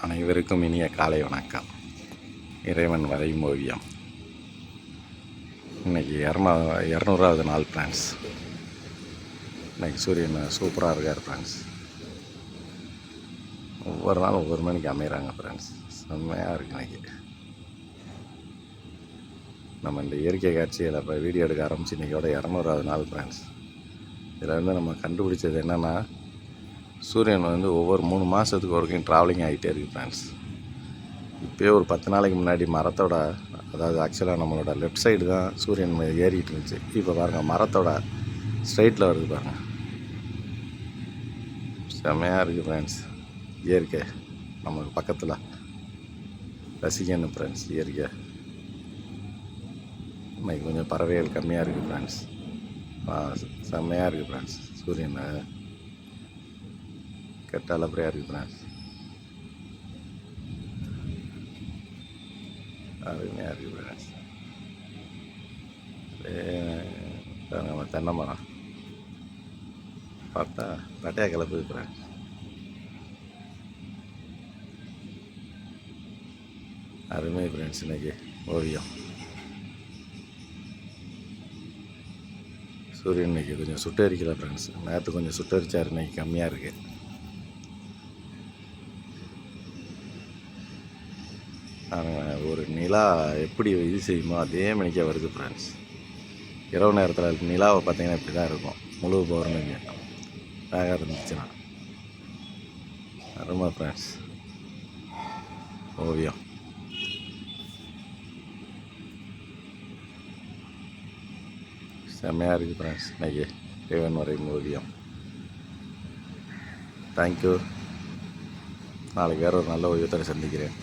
அனைவருக்கும் இனிய காலை வணக்கம். இறைவன் வரையும் ஓவியம். இன்றைக்கி 200வது நாள் ஃப்ரெண்ட்ஸ். இன்றைக்கி சூரியன் சூப்பராக இருக்கார் ஃப்ரெண்ட்ஸ். ஒவ்வொரு நாளும் ஒவ்வொரு மணிக்கு அமைகிறாங்க ஃப்ரெண்ட்ஸ். செம்மையாக இருக்குது இன்றைக்கி. நம்ம இந்த இயற்கை காட்சியில் இப்போ வீடியோ எடுக்க ஆரம்பித்து இன்றைக்கோட 200வது நாள் ஃப்ரெண்ட்ஸ். இதில் வந்து நம்ம கண்டுபிடிச்சது என்னென்னா, சூரியன் வந்து ஒவ்வொரு 3 மாதத்துக்கு ஒருக்கையும் ட்ராவலிங் ஆகிட்டே இருக்குது ஃப்ரெண்ட்ஸ். இப்போயே ஒரு 10 நாளைக்கு முன்னாடி மரத்தோட, அதாவது ஆக்சுவலாக நம்மளோட லெஃப்ட் சைடு தான் சூரியன் ஏறிட்டு இருந்துச்சு. இப்போ பாருங்கள், மரத்தோட ஸ்ட்ரைட்டில் வருது பாருங்கள். செம்மையாக இருக்குது ஃப்ரெண்ட்ஸ். இயற்கை நமக்கு பக்கத்தில் ரசிக்கணும் ஃப்ரெண்ட்ஸ். இயற்கை இன்னைக்கு கொஞ்சம் பறவைகள் கம்மியாக இருக்குது ஃப்ரெண்ட்ஸ். செம்மையாக இருக்குது ஃப்ரெண்ட்ஸ். சூரியன் கெட்டாலப்படியாக இருக்குது ஃப்ரெண்ட்ஸ். அருமையாக இருக்குது ஃப்ரெண்ட்ஸ். நம்ம தென்னை மரம் பார்த்தா பட்டையாக கிளப்புது ஃப்ரெண்ட்ஸ். அருமை ஃப்ரெண்ட்ஸ். இன்றைக்கி ஓவியம் சூரியன் இன்றைக்கி கொஞ்சம் சுட்டரிக்கல ஃப்ரெண்ட்ஸ். நேற்று கொஞ்சம் சுட்டரிச்சார், இன்றைக்கி கம்மியாக இருக்குது. ஒரு நிலா எப்படி இது செய்யுமோ அதே மணிக்கே வருது ஃப்ரெண்ட்ஸ். இரவு நேரத்தில் நிலாவை பார்த்திங்கன்னா இப்படி தான் இருக்கும். முழு பௌர்ணமி வேக இருந்துச்சுன்னா அருமை ஃப்ரெண்ட்ஸ். ஓவியம் செம்மையாக இருக்குது ஃப்ரெண்ட்ஸ். இன்றைக்கி இறைவன் வரையும் ஓவியம். தேங்க்யூ. நாளைக்கு வேறு ஒரு நல்ல ஓவியத்தை சந்திக்கிறேன்.